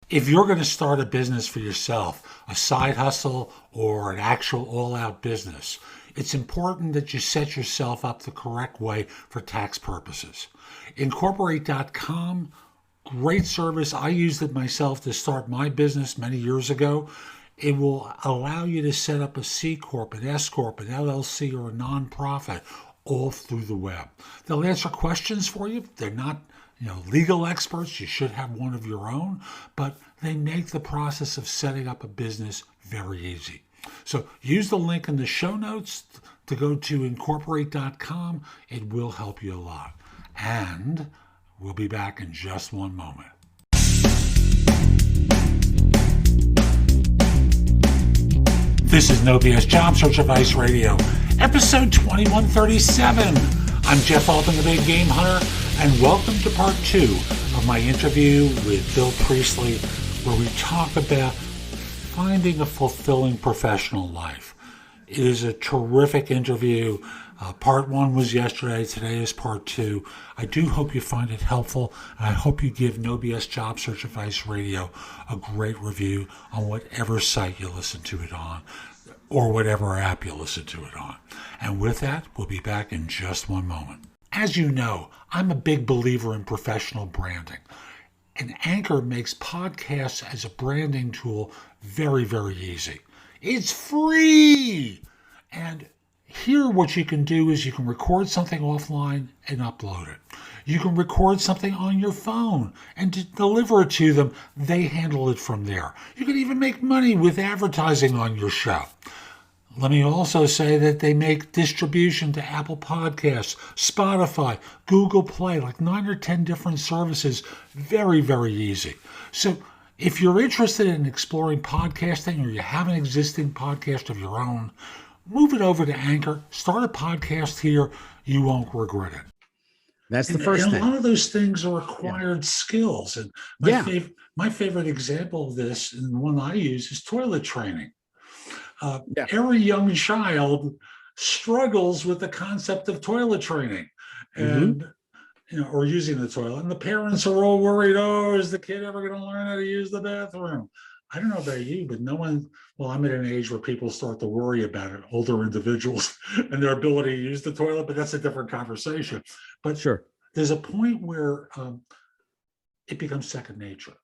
If you're going to start a business for yourself, a side hustle or an actual all-out business, it's important that you set yourself up the correct way for tax purposes. Incorporate.com, great service. I used it myself to start my business many years ago. It will allow you to set up a C Corp, an S Corp, an LLC, or a nonprofit all through the web. They'll answer questions for you. They're not legal experts. You should have one of your own, but they make the process of setting up a business very easy. So use the link in the show notes to go to incorporate.com. It will help you a lot. And we'll be back in just one moment. This is No BS Job Search Advice Radio, episode 2137. I'm Jeff Altman, the Big Game Hunter, and welcome to part 2 of my interview with Bill Priestley, where we talk about finding a fulfilling professional life. It is a terrific interview. Part 1 was yesterday. Today is part 2. I do hope you find it helpful. And I hope you give No BS Job Search Advice Radio a great review on whatever site you listen to it on or whatever app you listen to it on. And with that, we'll be back in just one moment. As you know, I'm a big believer in professional branding. And Anchor makes podcasts as a branding tool very, very easy. It's free! And here what you can do is you can record something offline and upload it. You can record something on your phone and deliver it to them. They handle it from there. You can even make money with advertising on your show. Let me also say that they make distribution to Apple Podcasts, Spotify, Google Play, like 9 or 10 different services. Very, very easy. So if you're interested in exploring podcasting or you have an existing podcast of your own, move it over to Anchor, start a podcast here. You won't regret it. That's the first thing. A lot of those things are acquired skills. And my favorite example of this, and the one I use, is toilet training. Every young child struggles with the concept of toilet training and or using the toilet. And the parents are all worried, is the kid ever going to learn how to use the bathroom? I don't know about you, but I'm at an age where people start to worry about it, older individuals and their ability to use the toilet, but that's a different conversation. But sure, there's a point where it becomes second nature.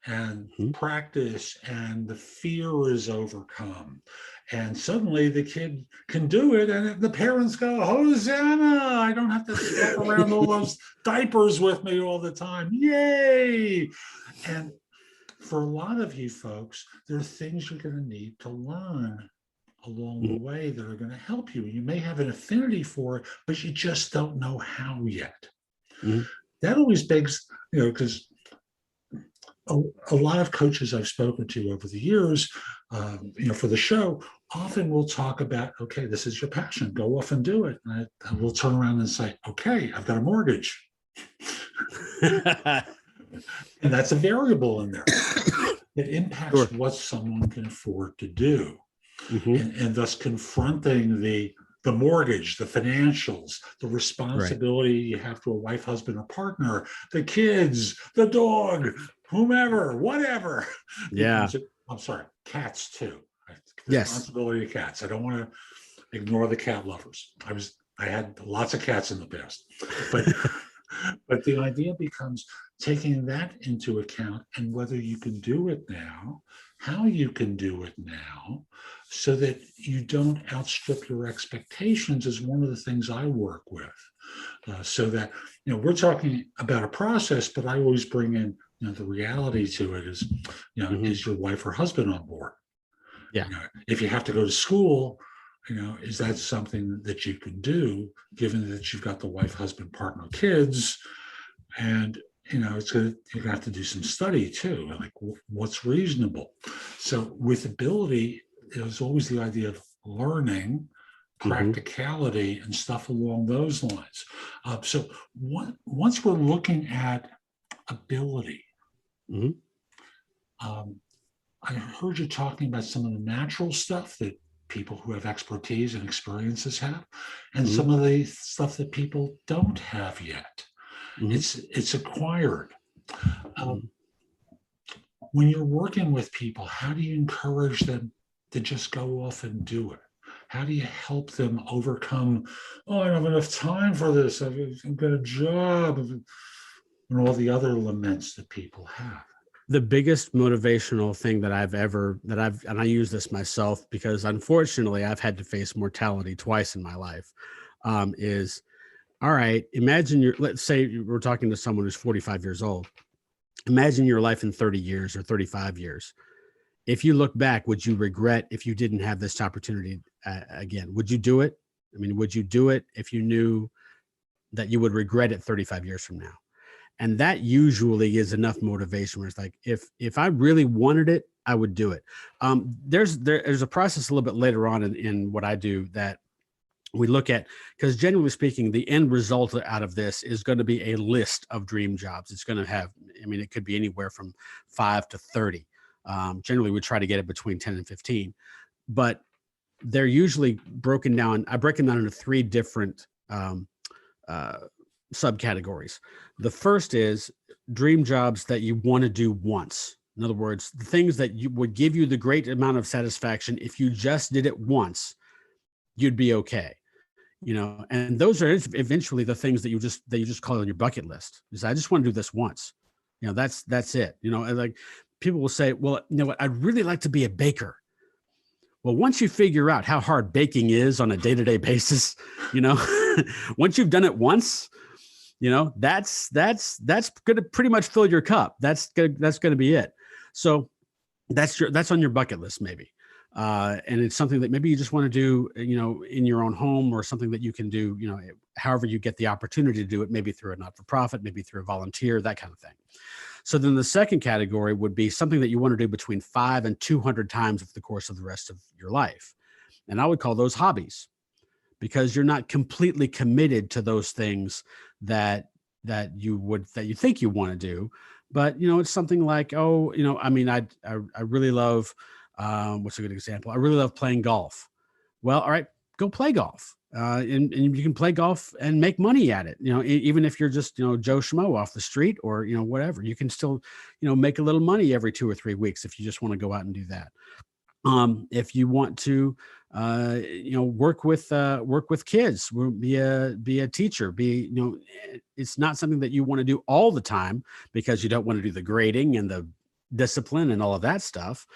And practice and the fear is overcome. And suddenly the kid can do it, and the parents go, Hosanna! I don't have to step around all those diapers with me all the time. Yay! And for a lot of you folks, there are things you're going to need to learn along the way that are going to help you. You may have an affinity for it, but you just don't know how yet. That always begs, because a lot of coaches I've spoken to over the years, for the show, often we'll talk about, okay, this is your passion, go off and do it. And we'll turn around and say, okay, I've got a mortgage. And that's a variable in there. It impacts what someone can afford to do. And thus confronting the mortgage, the financials, the responsibility you have to a wife, husband, or partner, the kids, the dog, whomever, whatever. I'm sorry, cats too. The responsibility of cats. I don't want to ignore the cat lovers. I had lots of cats in the past, but the idea becomes taking that into account and whether you can do it now, how you can do it now, so that you don't outstrip your expectations is one of the things I work with. So that, we're talking about a process, but I always bring in, the reality to it is, is your wife or husband on board? If you have to go to school, is that something that you can do, given that you've got the wife, husband, partner, kids, and you're gonna have to do some study too, like what's reasonable. So with ability, there's always the idea of learning, practicality, and stuff along those lines. So once we're looking at ability, I heard you talking about some of the natural stuff that people who have expertise and experiences have, and some of the stuff that people don't have yet. It's acquired. when you're working with people, how do you encourage them to just go off and do it? How do you help them overcome, oh, I don't have enough time for this. I've got a job, and all the other laments that people have? The biggest motivational thing that and I use this myself because unfortunately I've had to face mortality twice in my life, is, all right, imagine let's say we're talking to someone who's 45 years old. Imagine your life in 30 years or 35 years. If you look back, would you regret if you didn't have this opportunity again? Would you do it? I mean, would you do it if you knew that you would regret it 35 years from now? And that usually is enough motivation where it's like, if I really wanted it, I would do it. There's a process a little bit later on in what I do that we look at, because generally speaking, the end result out of this is going to be a list of dream jobs. It's going to have, I mean, it could be anywhere from 5 to 30. Generally, we try to get it between 10 and 15, but they're usually broken down. I break them down into 3 different subcategories. The first is dream jobs that you want to do once. In other words, the things that you would give you the great amount of satisfaction. If you just did it once, you'd be okay. And those are eventually the things that you just call on your bucket list. Is I just want to do this once. That's it. And like people will say, well, you know what, I'd really like to be a baker. Well, once you figure out how hard baking is on a day-to-day basis, once you've done it once, that's going to pretty much fill your cup. That's going to be it. So that's on your bucket list, maybe. And it's something that maybe you just want to do, in your own home, or something that you can do, however you get the opportunity to do it, maybe through a not-for-profit, maybe through a volunteer, that kind of thing. So then the second category would be something that you want to do between 5 and 200 times over the course of the rest of your life. And I would call those hobbies, because you're not completely committed to those things that you think you want to do. But, it's something like, I really love, what's a good example? I really love playing golf. Well, all right, go play golf. And you can play golf and make money at it. Even if you're just, Joe Schmo off the street, or, whatever, you can still, make a little money every 2 or 3 weeks if you just want to go out and do that. If you want to, work with kids, be a teacher, it's not something that you want to do all the time, because you don't want to do the grading and the discipline and all of that stuff.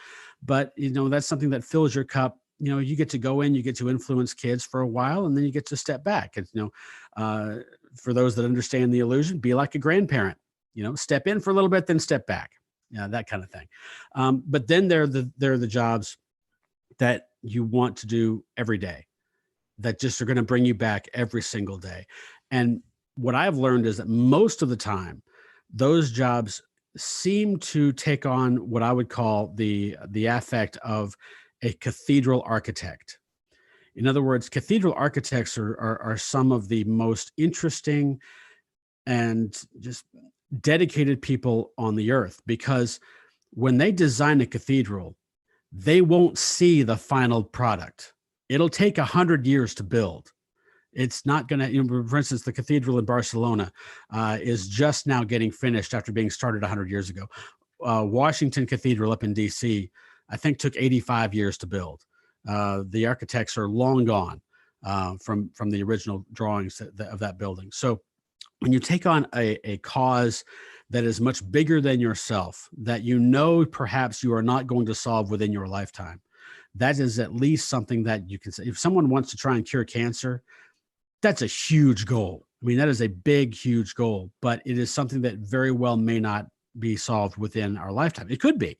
But, that's something that fills your cup. You get to go in, you get to influence kids for a while, and then you get to step back. And, for those that understand the illusion, be like a grandparent, step in for a little bit, then step back, that kind of thing. But then there are the jobs that you want to do every day, that just are going to bring you back every single day. And what I've learned is that most of the time, those jobs seem to take on what I would call the affect of a cathedral architect. In other words, cathedral architects are some of the most interesting and just dedicated people on the earth, because when they design a cathedral, they won't see the final product. It'll take 100 years to build. It's not going to, for instance, the cathedral in Barcelona is just now getting finished after being started 100 years ago. Washington Cathedral up in DC, I think, took 85 years to build. The architects are long gone from the original drawings of that building. So when you take on a cause that is much bigger than yourself, that perhaps you are not going to solve within your lifetime, that is at least something that you can say. If someone wants to try and cure cancer, that's a huge goal. I mean, that is a big, huge goal, but it is something that very well may not be solved within our lifetime. It could be.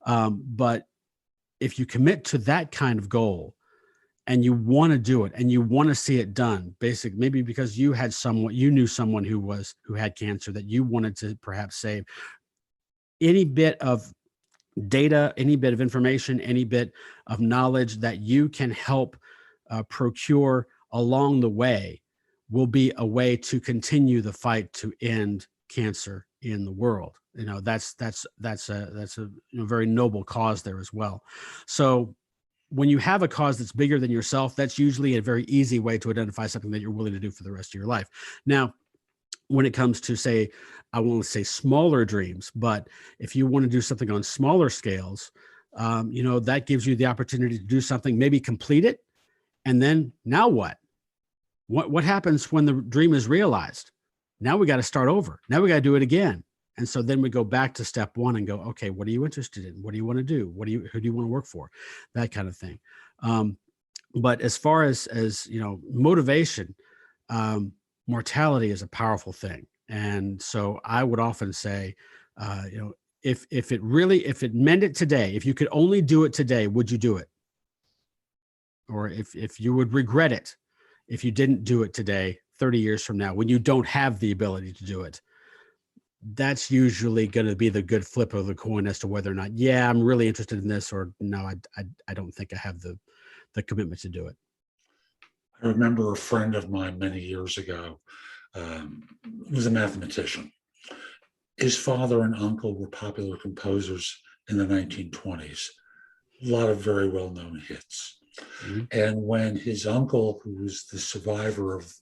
But if you commit to that kind of goal and you want to do it and you want to see it done, basically, maybe because you knew someone who had cancer that you wanted to perhaps save, any bit of data, any bit of information, any bit of knowledge that you can help procure along the way will be a way to continue the fight to end cancer in the world. That's a very noble cause there as well. So when you have a cause that's bigger than yourself, that's usually a very easy way to identify something that you're willing to do for the rest of your life. Now, when it comes to, say, I want to say smaller dreams, but if you want to do something on smaller scales, that gives you the opportunity to do something, maybe complete it. And then now what? What happens when the dream is realized? Now we got to start over. Now we got to do it again. And so then we go back to step one and go, okay, what are you interested in? What do you want to do? Who do you want to work for? That kind of thing. But as far as motivation, mortality is a powerful thing. And so I would often say, if it meant it today, if you could only do it today, would you do it? Or if you would regret it if you didn't do it today, 30 years from now, when you don't have the ability to do it, that's usually going to be the good flip of the coin as to whether or not, yeah, I'm really interested in this, or no, I don't think I have the commitment to do it. I remember a friend of mine many years ago was a mathematician. His father and uncle were popular composers in the 1920s. A lot of very well-known hits. Mm-hmm. And when his uncle, who was the survivor of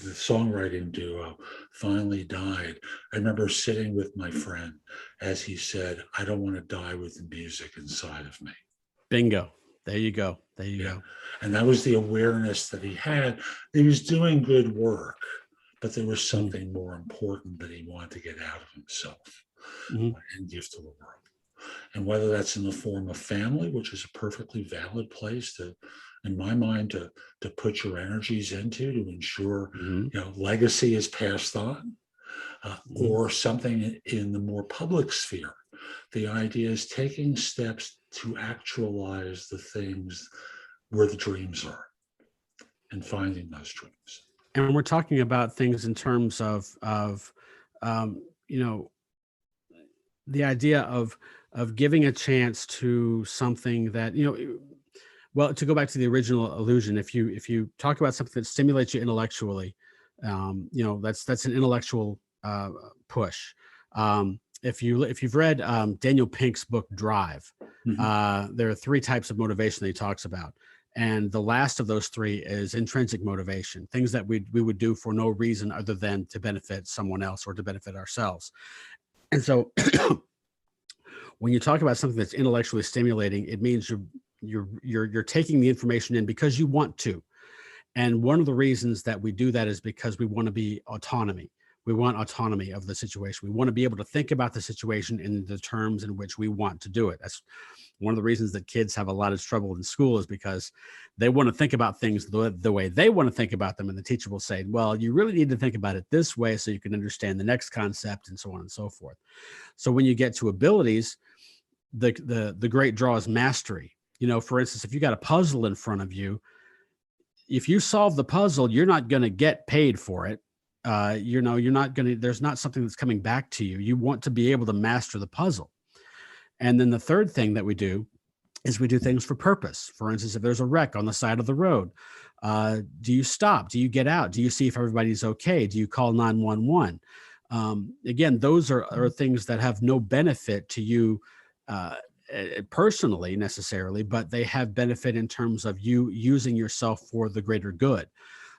the songwriting duo, finally died, I remember sitting with my friend as he said, I don't want to die with the music inside of me. Bingo. There you go. There you go. And that was the awareness that he had. He was doing good work, but there was something more important that he wanted to get out of himself and give to the world. And whether that's in the form of family, which is a perfectly valid place to, in my mind, to put your energies into to ensure legacy is passed on, or something in the more public sphere. The idea is taking steps to actualize the things where the dreams are and finding those dreams. And we're talking about things in terms of the idea of giving a chance to something that, well, to go back to the original illusion, if you talk about something that stimulates you intellectually, that's an intellectual push. If you've read Daniel Pink's book Drive, there are 3 types of motivation that he talks about. And the last of those 3 is intrinsic motivation, things that we would do for no reason other than to benefit someone else or to benefit ourselves. And so when you talk about something that's intellectually stimulating, it means you're taking the information in because you want to. And one of the reasons that we do that is because we want to be autonomy. We want autonomy of the situation. We want to be able to think about the situation in the terms in which we want to do it. That's one of the reasons that kids have a lot of trouble in school, is because they want to think about things the way they want to think about them. And the teacher will say, well, you really need to think about it this way so you can understand the next concept, and so on and so forth. So when you get to abilities, the great draw is mastery. For instance, if you got a puzzle in front of you, if you solve the puzzle, you're not going to get paid for it. You're not going to, there's not something that's coming back to you. You want to be able to master the puzzle. And then the third thing that we do is we do things for purpose. For instance, if there's a wreck on the side of the road, do you stop? Do you get out? Do you see if everybody's okay? Do you call 911? Again, those are things that have no benefit to you personally necessarily, but they have benefit in terms of you using yourself for the greater good.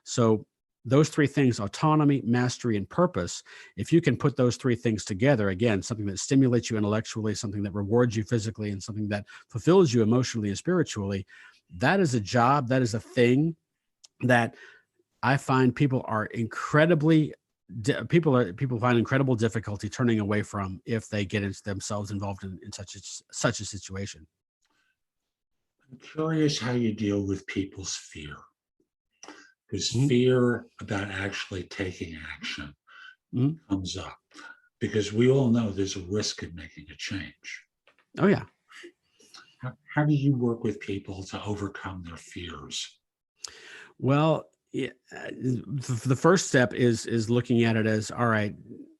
So those 3 things, autonomy, mastery, and purpose, if you can put those 3 things together, again, something that stimulates you intellectually, something that rewards you physically, and something that fulfills you emotionally and spiritually, that is a job, that is a thing that I find people find incredible difficulty turning away from if they get themselves involved in such a situation. I'm curious how you deal with people's fear. Because fear about actually taking action comes up, because we all know there's a risk in making a change. Oh, yeah. How do you work with people to overcome their fears? Well, the first step is looking at it as, all right,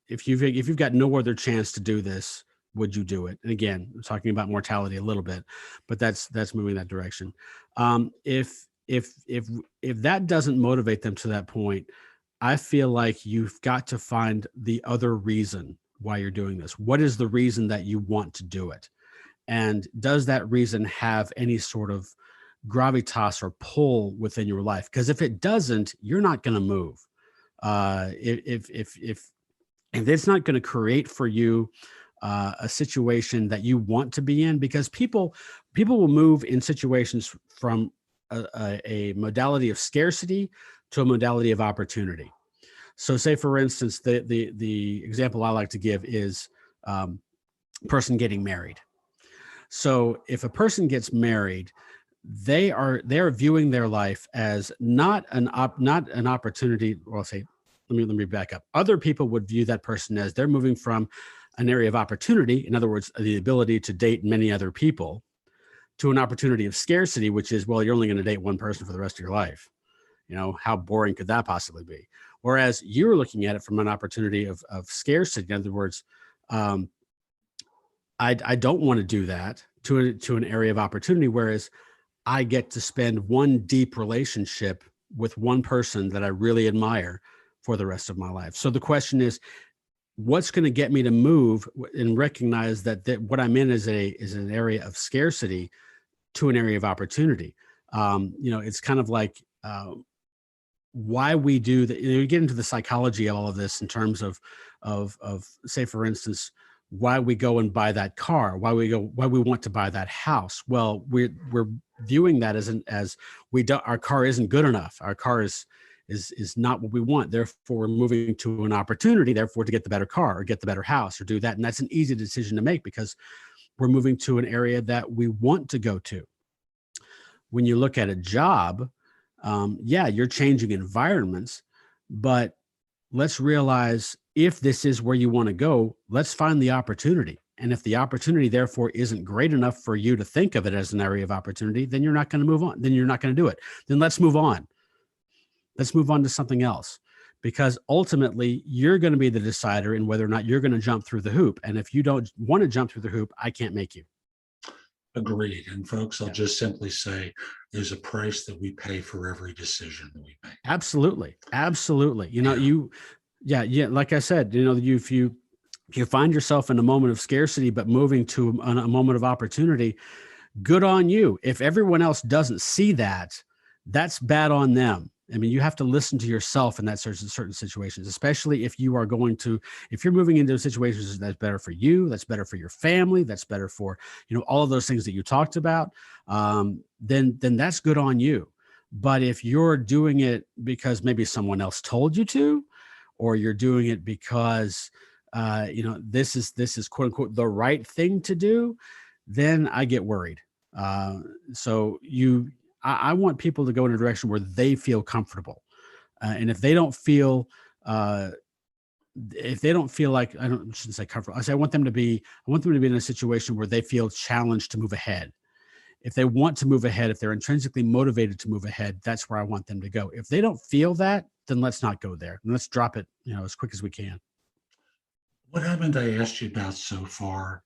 if you've got no other chance to do this, would you do it? And again, I'm talking about mortality a little bit, but that's moving that direction. If that doesn't motivate them to that point, I feel like you've got to find the other reason why you're doing this. What is the reason that you want to do it? And does that reason have any sort of gravitas or pull within your life? Because if it doesn't, you're not going to move. If it's not going to create for you a situation that you want to be in, because people will move in situations from a modality of scarcity to a modality of opportunity. So say, for instance, the example I like to give is person getting married. So if a person gets married, they're viewing their life as not an opportunity. Well, I'll say, let me back up. Other people would view that person as they're moving from an area of opportunity, in other words, the ability to date many other people, to an opportunity of scarcity, which is, well, you're only going to date one person for the rest of your life. How boring could that possibly be? Whereas you're looking at it from an opportunity of scarcity. In other words, I don't want to do that, to an area of opportunity, whereas I get to spend one deep relationship with one person that I really admire for the rest of my life. So the question is, what's going to get me to move and recognize that what I'm in is an area of scarcity to an area of opportunity? It's kind of like why we do that. You get into the psychology of all of this in terms of say, for instance, why we go and buy that car, why we want to buy that house. Well, we're viewing that as our car isn't good enough. Our car is not what we want. Therefore, we're moving to an opportunity, therefore, to get the better car or get the better house or do that. And that's an easy decision to make because we're moving to an area that we want to go to. When you look at a job, you're changing environments, but let's realize, if this is where you want to go, let's find the opportunity. And if the opportunity, therefore, isn't great enough for you to think of it as an area of opportunity, then you're not going to move on. Then you're not going to do it. Then let's move on. Let's move on to something else, because ultimately you're going to be the decider in whether or not you're going to jump through the hoop. And if you don't want to jump through the hoop, I can't make you. Agreed. And folks, I'll just simply say there's a price that we pay for every decision that we make. Absolutely. Absolutely. Like I said, if you find yourself in a moment of scarcity, but moving to a moment of opportunity, good on you. If everyone else doesn't see that, that's bad on them. I mean, you have to listen to yourself in that certain situations, especially if you're moving into situations that's better for you, that's better for your family, that's better for, all of those things that you talked about, then that's good on you. But if you're doing it because maybe someone else told you to, or you're doing it because, this is quote unquote the right thing to do, then I get worried. I want people to go in a direction where they feel comfortable. And if they don't feel like, I shouldn't say comfortable. I want them to be in a situation where they feel challenged to move ahead. If they want to move ahead, if they're intrinsically motivated to move ahead, that's where I want them to go. If they don't feel that, then let's not go there. And let's drop it, as quick as we can. What haven't I asked you about so far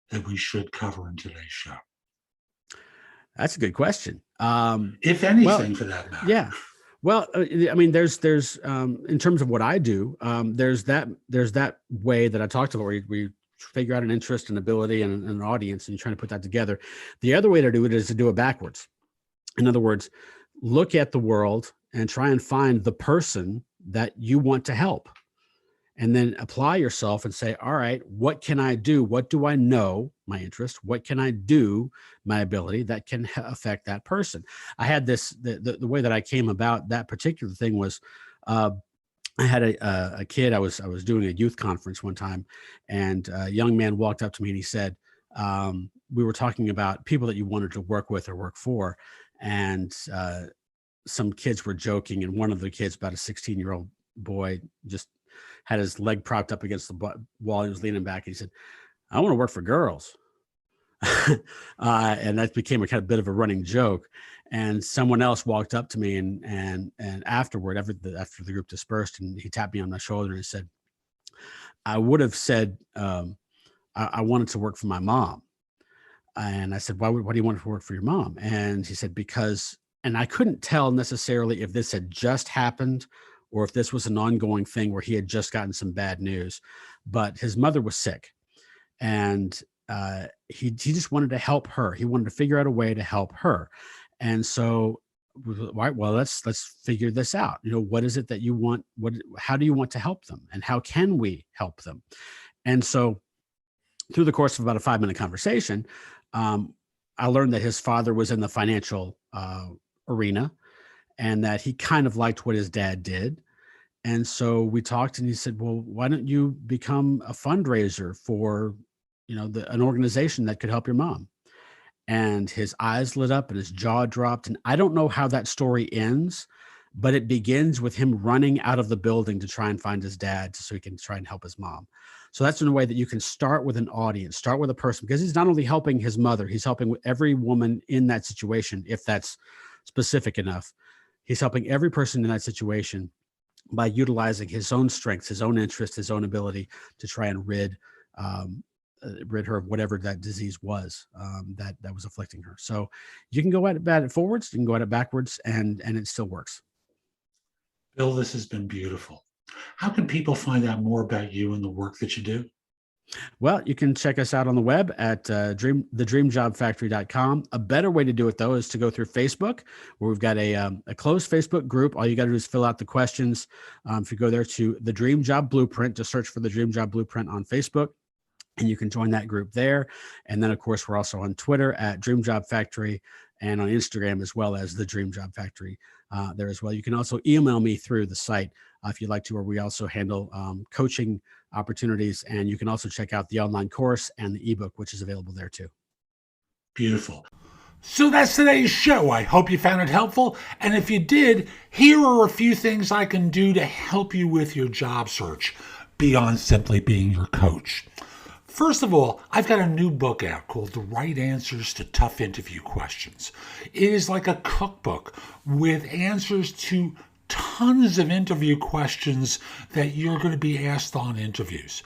that we should cover in today's show? That's a good question. If anything, for that matter. Yeah. Well, there's in terms of what I do, there's that way that I talked about where we figure out an interest and ability and an audience, and you're trying to put that together. The other way to do it is to do it backwards. In other words, look at the world and try and find the person that you want to help. And then apply yourself and say, all right, what can I do? What do I know? My interest. What can I do? My ability that can affect that person. I had the way that I came about that particular thing was, I had a kid. I was doing a youth conference one time, and a young man walked up to me and he said, we were talking about people that you wanted to work with or work for. And some kids were joking. And one of the kids, about a 16-year-old boy, just had his leg propped up against the wall. He was leaning back. And he said, I want to work for girls. And that became a kind of bit of a running joke. And someone else walked up to me and afterward, after the group dispersed, and he tapped me on my shoulder and he said, I would have said, I wanted to work for my mom. And I said, why do you want to work for your mom? And he said, because, and I couldn't tell necessarily if this had just happened or if this was an ongoing thing where he had just gotten some bad news, but his mother was sick, and he just wanted to help her. He wanted to figure out a way to help her. And so right, well, let's figure this out. What is it that you want? How do you want to help them, and how can we help them? And so, through the course of about a 5-minute conversation, I learned that his father was in the financial arena, and that he kind of liked what his dad did. And so we talked, and he said, well, why don't you become a fundraiser for, an organization that could help your mom? And his eyes lit up and his jaw dropped. And I don't know how that story ends, but it begins with him running out of the building to try and find his dad so he can try and help his mom. So that's in a way that you can start with an audience, start with a person, because he's not only helping his mother, he's helping every woman in that situation, if that's specific enough. He's helping every person in that situation by utilizing his own strengths, his own interest, his own ability to try and rid her of whatever that disease was that was afflicting her. So you can go at it forwards, you can go at it backwards, and it still works. Bill, this has been beautiful. How can people find out more about you and the work that you do? Well, you can check us out on the web at thedreamjobfactory.com. A better way to do it, though, is to go through Facebook, where we've got a closed Facebook group. All you got to do is fill out the questions. If you go there to the Dream Job Blueprint, just search for the Dream Job Blueprint on Facebook, and you can join that group there. And then, of course, we're also on Twitter at Dream Job Factory, and on Instagram as well as the Dream Job Factory there as well. You can also email me through the site if you'd like to, where we also handle coaching opportunities. And you can also check out the online course and the ebook, which is available there too. Beautiful. So that's today's show. I hope you found it helpful. And if you did, here are a few things I can do to help you with your job search beyond simply being your coach. First of all, I've got a new book out called The Right Answers to Tough Interview Questions. It is like a cookbook with answers to tons of interview questions that you're going to be asked on interviews.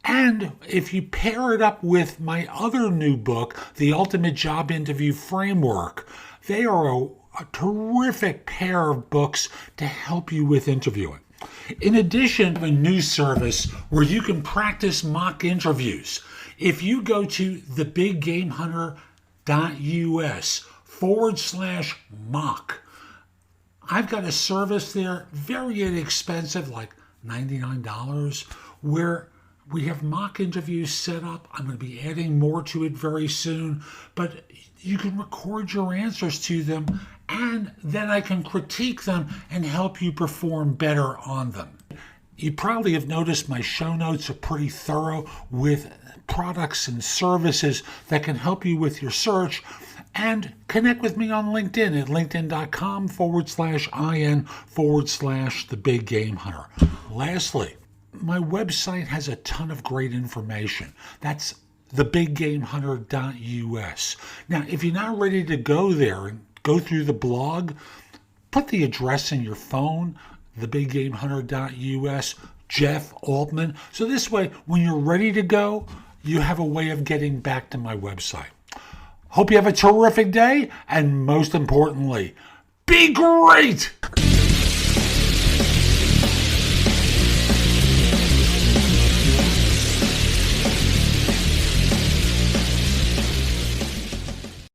And if you pair it up with my other new book, The Ultimate Job Interview Framework, they are a terrific pair of books to help you with interviewing. In addition, a new service where you can practice mock interviews. If you go to thebiggameHunter.us/mock, I've got a service there, very inexpensive, like $99, where we have mock interviews set up. I'm going to be adding more to it very soon, but you can record your answers to them, and then I can critique them and help you perform better on them. You probably have noticed my show notes are pretty thorough with products and services that can help you with your search. And connect with me on LinkedIn at linkedin.com/IN/thebiggamehunter. Lastly, my website has a ton of great information. That's thebiggamehunter.us. Now, if you're not ready to go there and go through the blog, put the address in your phone, thebiggamehunter.us, Jeff Altman. So this way, when you're ready to go, you have a way of getting back to my website. Hope you have a terrific day, and most importantly, be great!